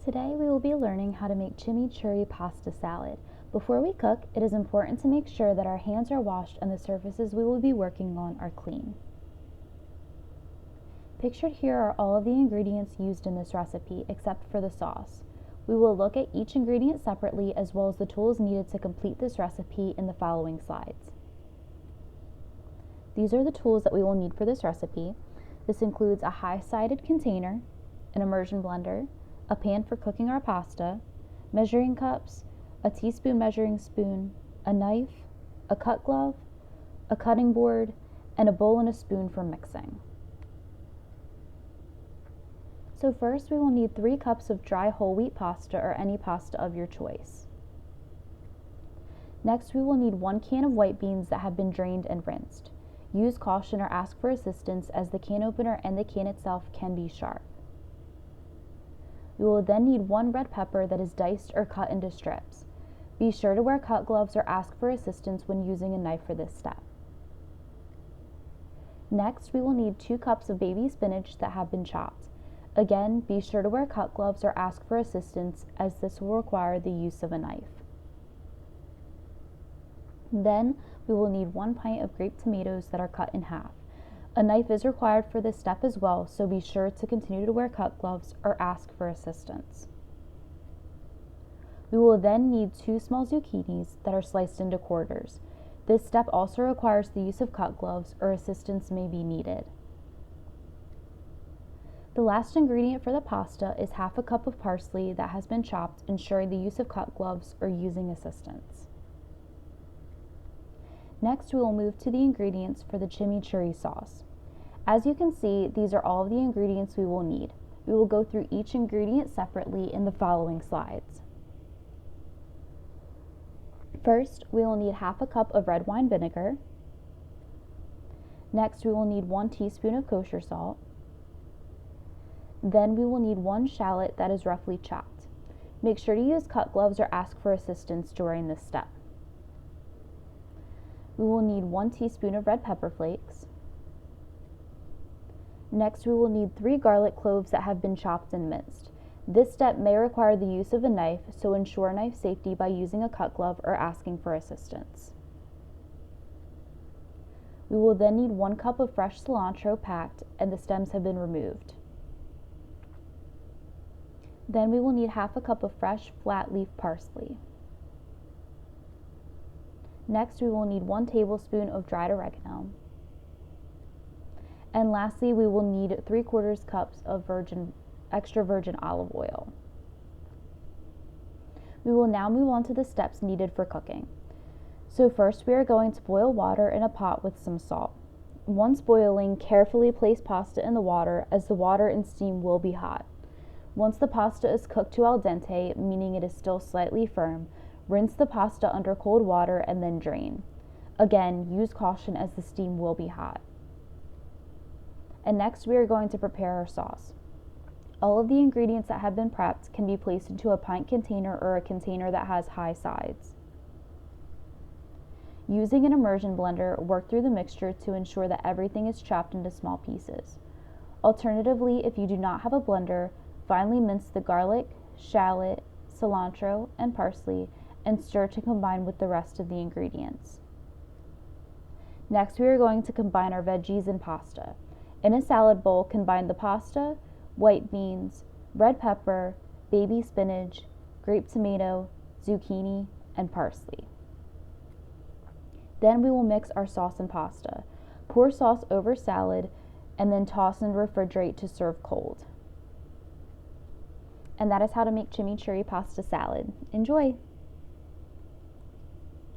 Today we will be learning how to make chimichurri pasta salad. Before we cook, it is important to make sure that our hands are washed and the surfaces we will be working on are clean. Pictured here are all of the ingredients used in this recipe except for the sauce. We will look at each ingredient separately as well as the tools needed to complete this recipe in the following slides. These are the tools that we will need for this recipe. This includes a high-sided container, an immersion blender, a pan for cooking our pasta, measuring cups, a teaspoon measuring spoon, a knife, a cut glove, a cutting board, and a bowl and a spoon for mixing. So first we will need 3 cups of dry whole wheat pasta or any pasta of your choice. Next we will need 1 can of white beans that have been drained and rinsed. Use caution or ask for assistance as the can opener and the can itself can be sharp. We will then need 1 red pepper that is diced or cut into strips. Be sure to wear cut gloves or ask for assistance when using a knife for this step. Next, we will need 2 cups of baby spinach that have been chopped. Again, be sure to wear cut gloves or ask for assistance as this will require the use of a knife. Then, we will need 1 pint of grape tomatoes that are cut in half. A knife is required for this step as well, so be sure to continue to wear cut gloves or ask for assistance. We will then need 2 small zucchinis that are sliced into quarters. This step also requires the use of cut gloves or assistance may be needed. The last ingredient for the pasta is half a cup of parsley that has been chopped, ensuring the use of cut gloves or using assistance. Next, we will move to the ingredients for the chimichurri sauce. As you can see, these are all of the ingredients we will need. We will go through each ingredient separately in the following slides. First, we will need half a cup of red wine vinegar. Next, we will need 1 teaspoon of kosher salt. Then we will need 1 shallot that is roughly chopped. Make sure to use cut gloves or ask for assistance during this step. We will need 1 teaspoon of red pepper flakes. Next, we will need 3 garlic cloves that have been chopped and minced. This step may require the use of a knife, so ensure knife safety by using a cut glove or asking for assistance. We will then need 1 cup of fresh cilantro packed and the stems have been removed. Then we will need half a cup of fresh flat leaf parsley. Next, we will need 1 tablespoon of dried oregano. And lastly, we will need 3/4 cups of extra virgin olive oil. We will now move on to the steps needed for cooking. So first, we are going to boil water in a pot with some salt. Once boiling, carefully place pasta in the water as the water and steam will be hot. Once the pasta is cooked to al dente, meaning it is still slightly firm, rinse the pasta under cold water and then drain. Again, use caution as the steam will be hot. And next we are going to prepare our sauce. All of the ingredients that have been prepped can be placed into a pint container or a container that has high sides. Using an immersion blender, work through the mixture to ensure that everything is chopped into small pieces. Alternatively, if you do not have a blender, finely mince the garlic, shallot, cilantro, and parsley and stir to combine with the rest of the ingredients. Next, we are going to combine our veggies and pasta. In a salad bowl, combine the pasta, white beans, red pepper, baby spinach, grape tomato, zucchini, and parsley. Then we will mix our sauce and pasta. Pour sauce over salad and then toss and refrigerate to serve cold. And that is how to make chimichurri pasta salad. Enjoy!